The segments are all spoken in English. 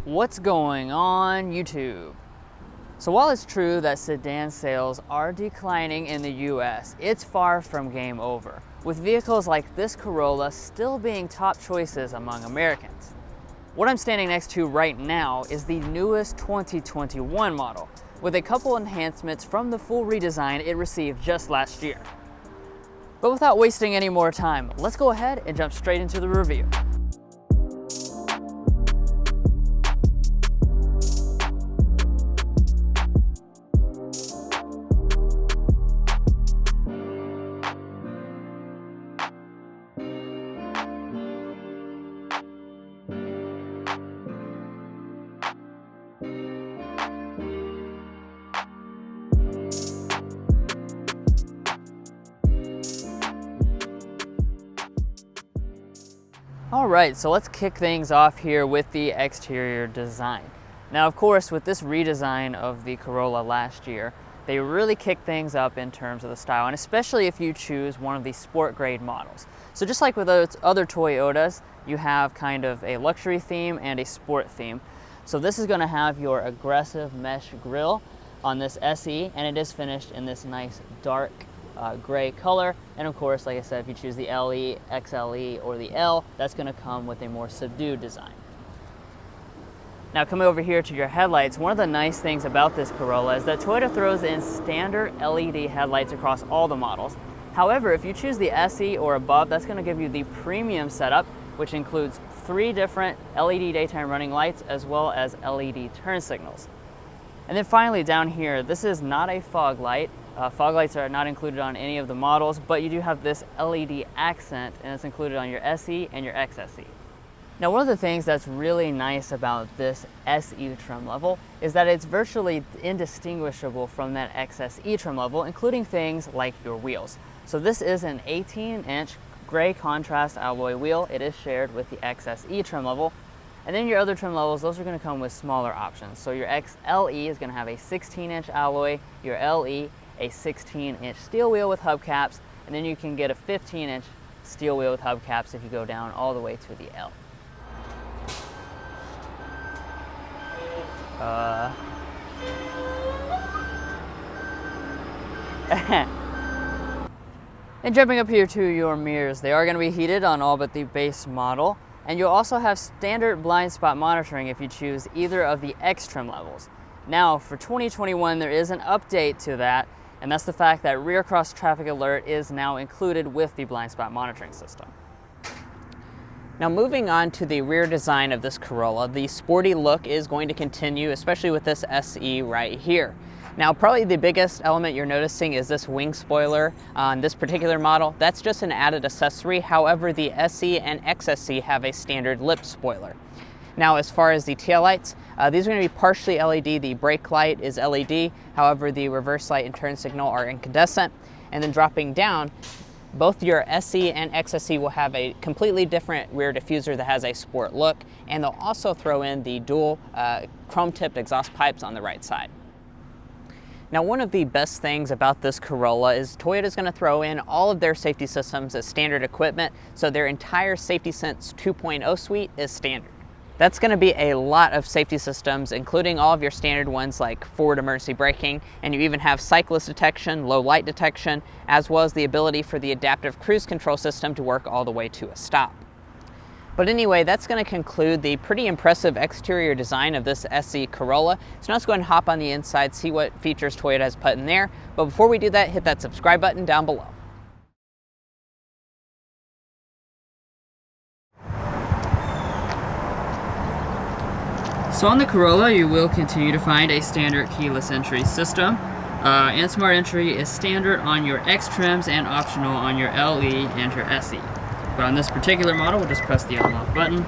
What's going on YouTube? So while it's true that sedan sales are declining in the US, it's far from game over, with vehicles like this Corolla still being top choices among Americans. What I'm standing next to right now is the newest 2021 model, with a couple enhancements from the full redesign it received just last year. But without wasting any more time, let's go ahead and jump straight into the review. Alright, so let's kick things off here with the exterior design. Now of course, with this redesign of the Corolla last year, they really kicked things up in terms of the style, and especially if you choose one of the sport grade models. So just like with other Toyotas, you have kind of a luxury theme and a sport theme. So this is going to have your aggressive mesh grille on this SE, and it is finished in this nice dark gray color. And of course, like I said, if you choose the LE, XLE, or the L, that's going to come with a more subdued design. Now coming over here to your headlights, one of the nice things about this Corolla is that Toyota throws in standard LED headlights across all the models. However, if you choose the SE or above, that's going to give you the premium setup, which includes 3 different LED daytime running lights as well as LED turn signals. And then finally down here, this is not a fog light. Fog lights are not included on any of the models, but you do have this LED accent, and it's included on your SE and your XSE. Now, one of the things that's really nice about this SE trim level is that it's virtually indistinguishable from that XSE trim level, including things like your wheels. So this is an 18-inch gray contrast alloy wheel. It is shared with the XSE trim level. And then your other trim levels, those are going to come with smaller options. So your XLE is going to have a 16-inch alloy, your LE a 16-inch steel wheel with hubcaps, and then you can get a 15-inch steel wheel with hubcaps if you go down all the way to the L. And jumping up here to your mirrors, they are going to be heated on all but the base model, and you'll also have standard blind spot monitoring if you choose either of the X trim levels. Now for 2021, there is an update to that, and that's the fact that rear cross traffic alert is now included with the blind spot monitoring system. Now moving on to the rear design of this Corolla, the sporty look is going to continue, especially with this SE right here. Now probably the biggest element you're noticing is this wing spoiler on this particular model. That's just an added accessory. However, the SE and XSE have a standard lip spoiler. Now as far as the taillights, these are going to be partially LED. The brake light is LED, however the reverse light and turn signal are incandescent. And then dropping down, both your SE and XSE will have a completely different rear diffuser that has a sport look, and they'll also throw in the dual chrome-tipped exhaust pipes on the right side. Now one of the best things about this Corolla is Toyota's going to throw in all of their safety systems as standard equipment, so their entire Safety Sense 2.0 suite is standard. That's going to be a lot of safety systems, including all of your standard ones like forward emergency braking, and you even have cyclist detection, low light detection, as well as the ability for the adaptive cruise control system to work all the way to a stop. But anyway, that's going to conclude the pretty impressive exterior design of this SE Corolla. So now let's go ahead and hop on the inside, see what features Toyota has put in there. But before we do that, hit that subscribe button down below. So on the Corolla, you will continue to find a standard keyless entry system, and smart entry is standard on your X trims and optional on your LE and your SE. But on this particular model, we'll just press the unlock button.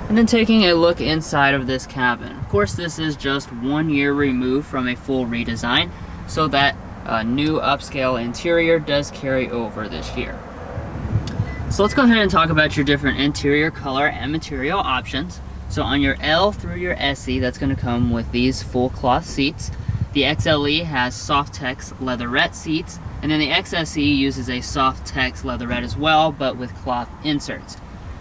And then taking a look inside of this cabin. Of course, this is just 1 year removed from a full redesign, so that new upscale interior does carry over this year. So let's go ahead and talk about your different interior color and material options. So on your L through your SE, that's going to come with these full cloth seats. The XLE has Softex leatherette seats, And then the XSE uses a soft text leatherette as well, but with cloth inserts.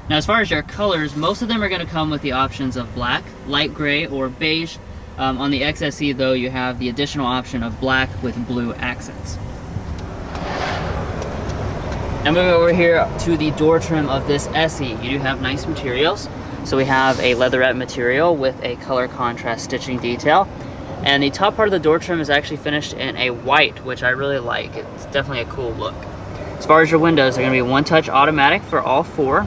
Now, as far as your colors, most of them are going to come with the options of black, light gray, or beige. On the XSE, though, you have the additional option of black with blue accents. Now, moving over here to the door trim of this SE, you do have nice materials. So we have a leatherette material with a color contrast stitching detail. And the top part of the door trim is actually finished in a white, which I really like. It's definitely a cool look. As far as your windows, they're going to be one-touch automatic for all four.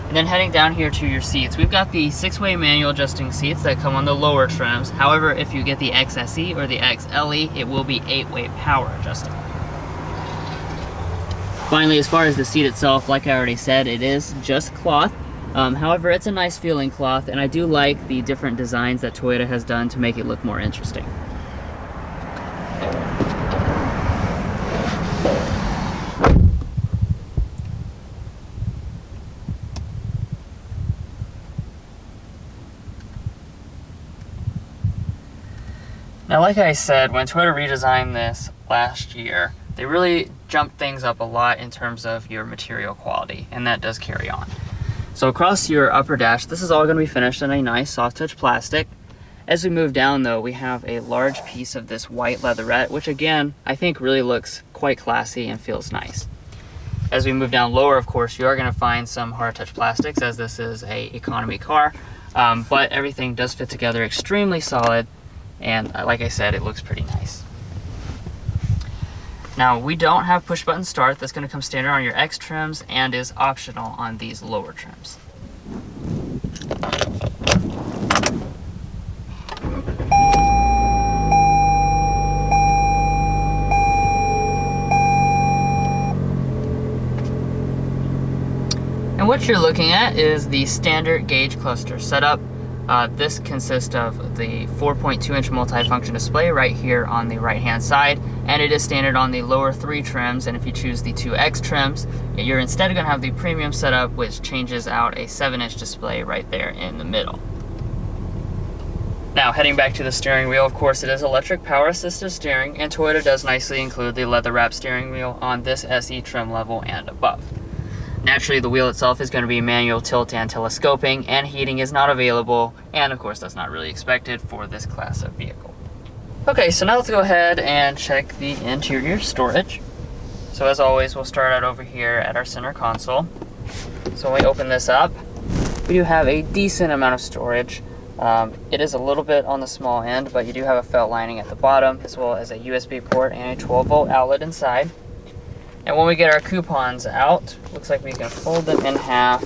And then heading down here to your seats, we've got the 6-way manual adjusting seats that come on the lower trims. However, if you get the XSE or the XLE, it will be 8-way power adjusting. Finally, as far as the seat itself, like I already said, it is just cloth. However, it's a nice feeling cloth, and I do like the different designs that Toyota has done to make it look more interesting. Now, like I said, when Toyota redesigned this last year, they really jumped things up a lot in terms of your material quality, and that does carry on. So across your upper dash, this is all going to be finished in a nice soft touch plastic. As we move down, though, we have a large piece of this white leatherette, which again, I think really looks quite classy and feels nice. As we move down lower, of course, you are going to find some hard touch plastics, as this is a economy car, but everything does fit together extremely solid, and like I said, it looks pretty nice. Now, we don't have push button start. That's going to come standard on your X trims and is optional on these lower trims. And what you're looking at is the standard gauge cluster setup. This consists of the 4.2-inch multifunction display right here on the right-hand side, and it is standard on the lower 3 trims. And if you choose the 2X trims, you're instead going to have the premium setup, which changes out a 7-inch display right there in the middle. Now, heading back to the steering wheel, of course, it is electric power assisted steering, and Toyota does nicely include the leather wrap steering wheel on this SE trim level and above. Naturally, the wheel itself is going to be manual tilt and telescoping, and heating is not available, and of course that's not really expected for this class of vehicle. Okay, so now let's go ahead and check the interior storage. So as always, we'll start out over here at our center console. So when we open this up, we do have a decent amount of storage. It is a little bit on the small end, but you do have a felt lining at the bottom, as well as a USB port and a 12-volt outlet inside. And when we get our coupons out, looks like we can fold them in half.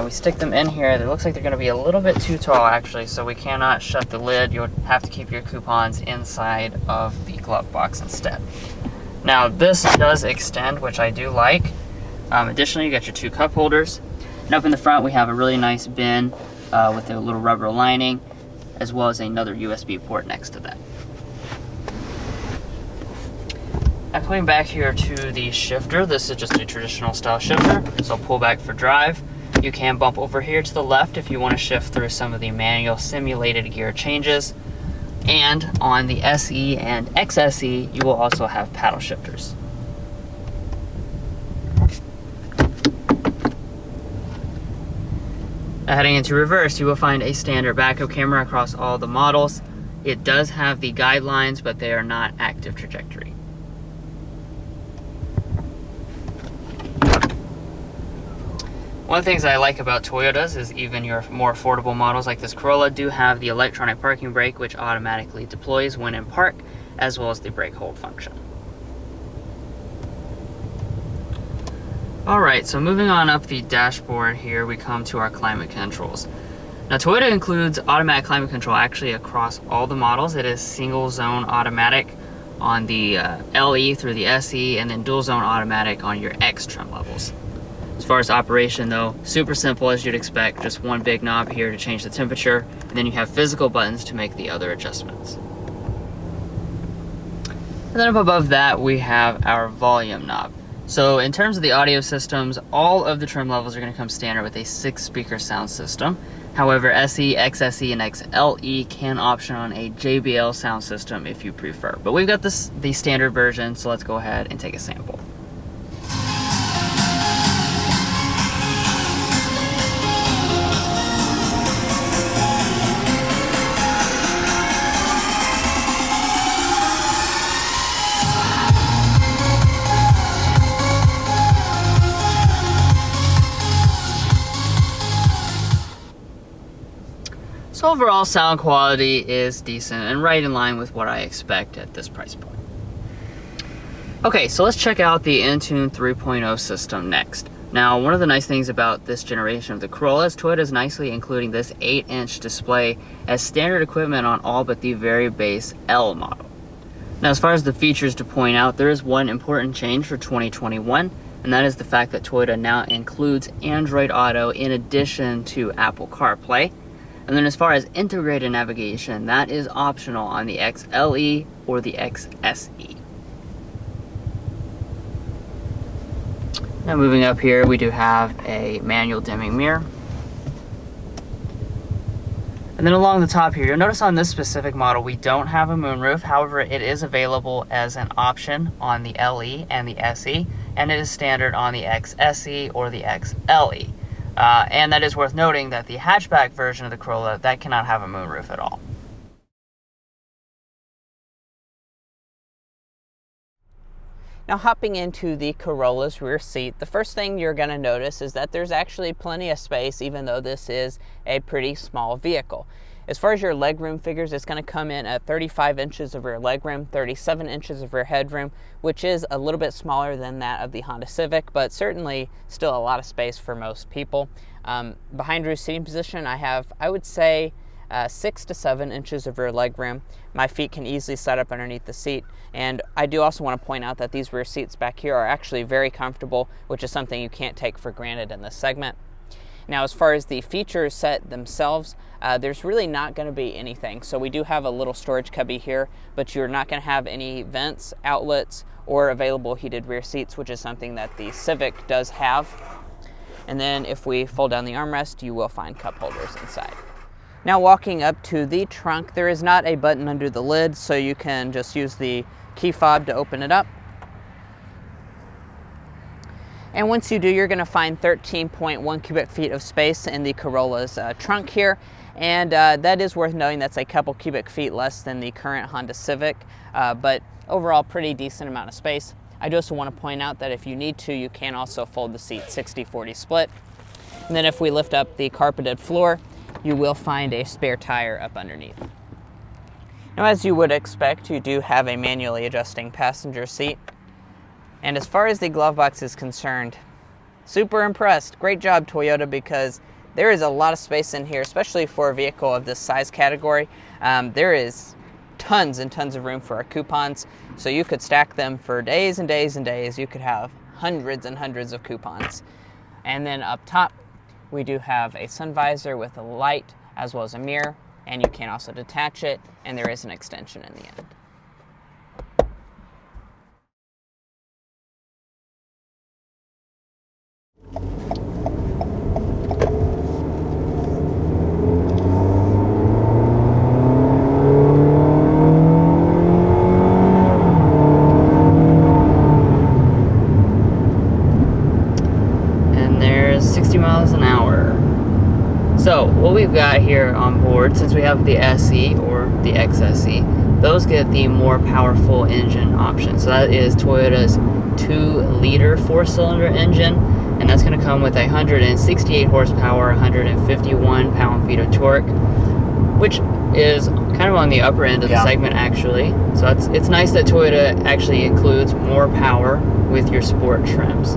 We stick them in here. It looks like they're going to be a little bit too tall, actually, so we cannot shut the lid. You'll have to keep your coupons inside of the glove box instead. Now, this does extend, which I do like. Additionally, you got your 2 cup holders. And up in the front, we have a really nice bin with a little rubber lining, as well as another USB port next to that. Now, coming back here to the shifter, this is just a traditional style shifter, so pull back for drive. You can bump over here to the left if you want to shift through some of the manual simulated gear changes. And on the SE and XSE, you will also have paddle shifters. Now, heading into reverse, you will find a standard backup camera across all the models. It does have the guidelines, but they are not active trajectory. One of the things I like about Toyotas is even your more affordable models like this Corolla do have the electronic parking brake, which automatically deploys when in park, as well as the brake hold function. Alright, so moving on up the dashboard here, we come to our climate controls. Now, Toyota includes automatic climate control actually across all the models. It is single zone automatic on the LE through the SE, and then dual zone automatic on your X trim levels. As far as operation, though, super simple as you'd expect. Just one big knob here to change the temperature, and then you have physical buttons to make the other adjustments. And then up above that, we have our volume knob. So in terms of the audio systems, all of the trim levels are going to come standard with a 6-speaker sound system. However, SE, XSE, and XLE can option on a JBL sound system if you prefer. But we've got the standard version, so let's go ahead and take a sample. So overall, sound quality is decent and right in line with what I expect at this price point. Okay, so let's check out the Entune 3.0 system next. Now, one of the nice things about this generation of the Corolla is Toyota is nicely including this 8-inch display as standard equipment on all but the very base L model. Now, as far as the features to point out, there is one important change for 2021, and that is the fact that Toyota now includes Android Auto in addition to Apple CarPlay. And then as far as integrated navigation, that is optional on the XLE or the XSE. Now moving up here, we do have a manual dimming mirror. And then along the top here, you'll notice on this specific model, we don't have a moonroof. However, it is available as an option on the LE and the SE, and it is standard on the XSE or the XLE. And that is worth noting that the hatchback version of the Corolla, that cannot have a moonroof at all. Now, hopping into the Corolla's rear seat, the first thing you're going to notice is that there's actually plenty of space, even though this is a pretty small vehicle. As far as your legroom figures, it's going to come in at 35 inches of rear legroom, 37 inches of rear headroom, which is a little bit smaller than that of the Honda Civic, but certainly still a lot of space for most people. Behind rear seating position, I have, I would say, 6 to 7 inches of rear legroom. My feet can easily set up underneath the seat, and I do also want to point out that these rear seats back here are actually very comfortable, which is something you can't take for granted in this segment. Now, as far as the feature set themselves, there's really not going to be anything. So we do have a little storage cubby here, but you're not going to have any vents, outlets, or available heated rear seats, which is something that the Civic does have. And then if we fold down the armrest, you will find cup holders inside. Now, walking up to the trunk, there is not a button under the lid, so you can just use the key fob to open it up. And once you do, you're going to find 13.1 cubic feet of space in the Corolla's trunk here. And that is worth noting, that's a couple cubic feet less than the current Honda Civic, but overall pretty decent amount of space. I do also want to point out that if you need to, you can also fold the seat 60-40 split. And then if we lift up the carpeted floor, you will find a spare tire up underneath. Now, as you would expect, you do have a manually adjusting passenger seat. And as far as the glove box is concerned, super impressed. Great job, Toyota, because there is a lot of space in here, especially for a vehicle of this size category. There is tons and tons of room for our coupons, so you could stack them for days and days and days. You could have hundreds and hundreds of coupons. And then up top, we do have a sun visor with a light as well as a mirror, and you can also detach it, and there is an extension in the end. So what we've got here on board, since we have the SE or the XSE, those get the more powerful engine option. So that is Toyota's 2-liter 4-cylinder engine, and that's going to come with 168 horsepower, 151 pound-feet of torque, which is kind of on the upper end of the segment actually. So it's nice that Toyota actually includes more power with your sport trims.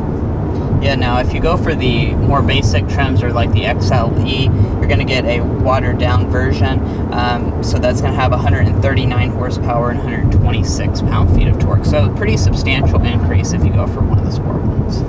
Yeah, now if you go for the more basic trims or like the XLE, you're going to get a watered down version. So that's going to have 139 horsepower and 126 pound-feet of torque. So a pretty substantial increase if you go for one of the sport ones.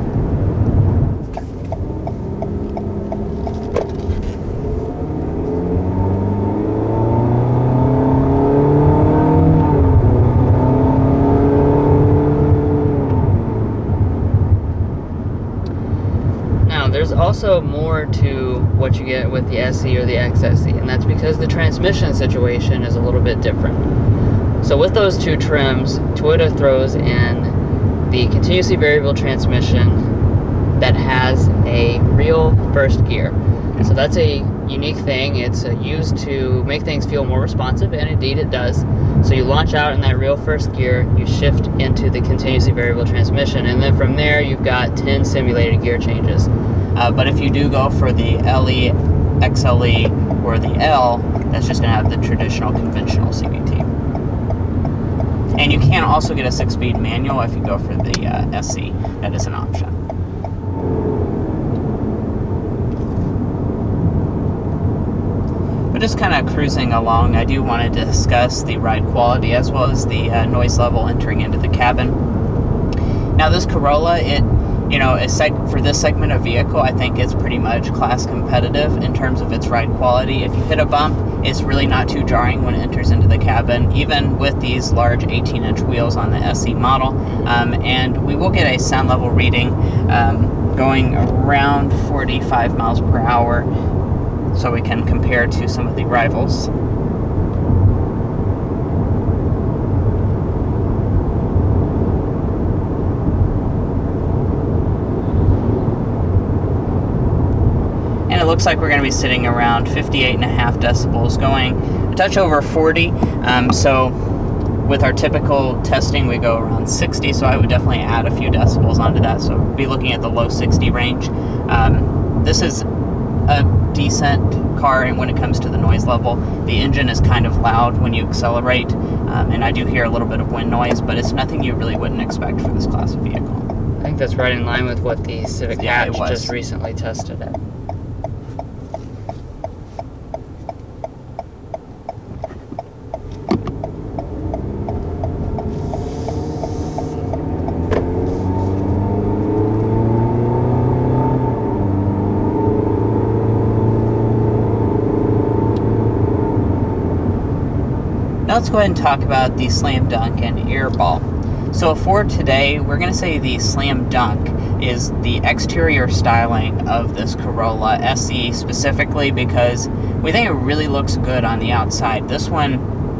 there's also more to what you get with the SE or the XSE, and that's because the transmission situation is a little bit different. So with those two trims, Toyota throws in the continuously variable transmission that has a real first gear. So that's a unique thing. It's used to make things feel more responsive, and indeed it does. So you launch out in that real first gear, you shift into the continuously variable transmission, and then from there you've got 10 simulated gear changes. But if you do go for the LE, XLE, or the L, that's just going to have the traditional conventional CVT. And you can also get a 6-speed manual if you go for the SE. That is an option. But just kind of cruising along, I do want to discuss the ride quality as well as the noise level entering into the cabin. Now this Corolla, for this segment of vehicle, I think it's pretty much class competitive in terms of its ride quality. If you hit a bump, it's really not too jarring when it enters into the cabin, even with these large 18-inch wheels on the SE model. And we will get a sound level reading going around 45 miles per hour, so we can compare to some of the rivals. And it looks like we're going to be sitting around 58.5 decibels, going a touch over 40. So with our typical testing, we go around 60, so I would definitely add a few decibels onto that, so be looking at the low 60 range. This is a decent car, and when it comes to the noise level, the engine is kind of loud when you accelerate, and I do hear a little bit of wind noise, but it's nothing you really wouldn't expect for this class of vehicle. I think that's right in line with what the Civic Hatch just recently tested at. Now let's go ahead and talk about the Slam Dunk and Airball. So for today, we're going to say the Slam Dunk is the exterior styling of this Corolla SE, specifically because we think it really looks good on the outside. This one,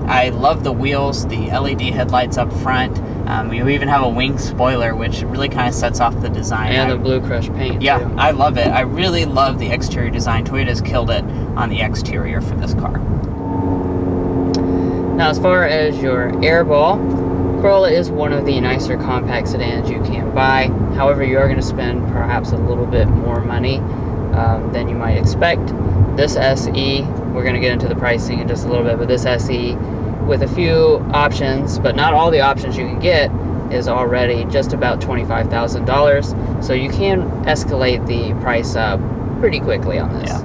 I love the wheels, the LED headlights up front. We even have a wing spoiler, which really kind of sets off the design. And the Blue Crush paint. Yeah, too. I love it. I really love the exterior design. Toyota's killed it on the exterior for this car. Now, as far as your Airball, Corolla is one of the nicer compact sedans you can buy. However, you are going to spend perhaps a little bit more money than you might expect. This SE, we're going to get into the pricing in just a little bit, but this SE with a few options, but not all the options you can get, is already just about $25,000. So you can escalate the price up pretty quickly on this. Yeah.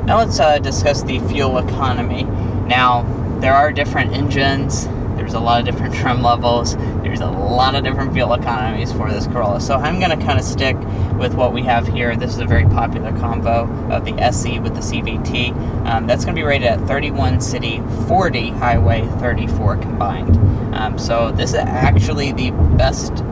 Now let's discuss the fuel economy. Now, there are different engines, there's a lot of different trim levels, there's a lot of different fuel economies for this Corolla. So I'm going to kind of stick with what we have here. This is a very popular combo of the SE with the CVT. That's going to be rated at 31 city, 40 highway, 34 combined. So this is actually the best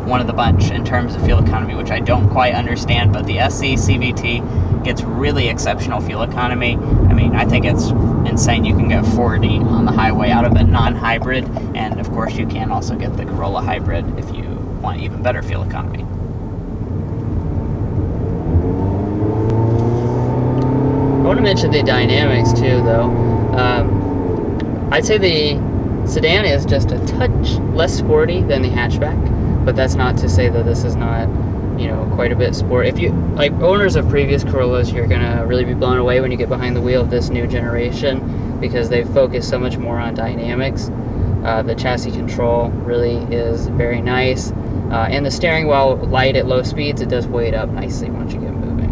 one of the bunch in terms of fuel economy, which I don't quite understand, but the SE CVT gets really exceptional fuel economy. I mean, I think it's insane. You can get 40 on the highway out of a non-hybrid, and of course you can also get the Corolla hybrid if you want even better fuel economy. I want to mention the dynamics too, though. I'd say the sedan is just a touch less sporty than the hatchback, but that's not to say that this is not, quite a bit sport. If you like owners of previous Corollas, you're gonna really be blown away when you get behind the wheel of this new generation, because they focus so much more on dynamics. The chassis control really is very nice, and the steering, while light at low speeds, it does weight up nicely once you get moving.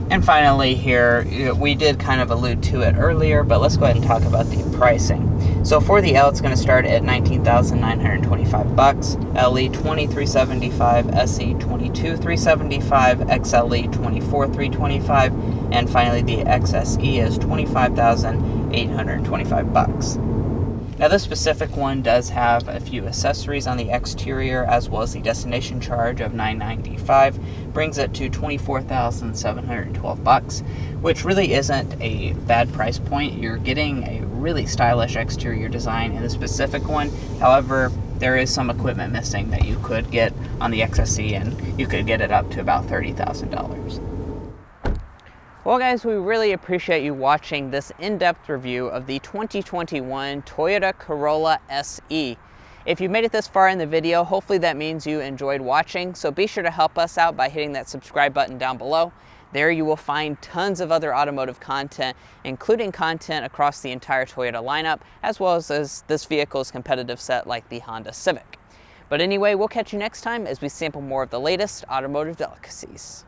And finally here, we did kind of allude to it earlier, but let's go ahead and talk about the pricing. So for the L, it's going to start at $19,925, LE $23,375, SE $22,375, XLE $24,325, and finally the XSE is $25,825. Now this specific one does have a few accessories on the exterior, as well as the destination charge of $995, brings it to $24,712, which really isn't a bad price point. You're getting a really stylish exterior design in the specific one. However, there is some equipment missing that you could get on the XSE, and you could get it up to about $30,000. Well guys, we really appreciate you watching this in-depth review of the 2021 Toyota Corolla SE. If you made it this far in the video, hopefully that means you enjoyed watching, so be sure to help us out by hitting that subscribe button down below. There you will find tons of other automotive content, including content across the entire Toyota lineup, as well as this vehicle's competitive set like the Honda Civic. But anyway, we'll catch you next time as we sample more of the latest automotive delicacies.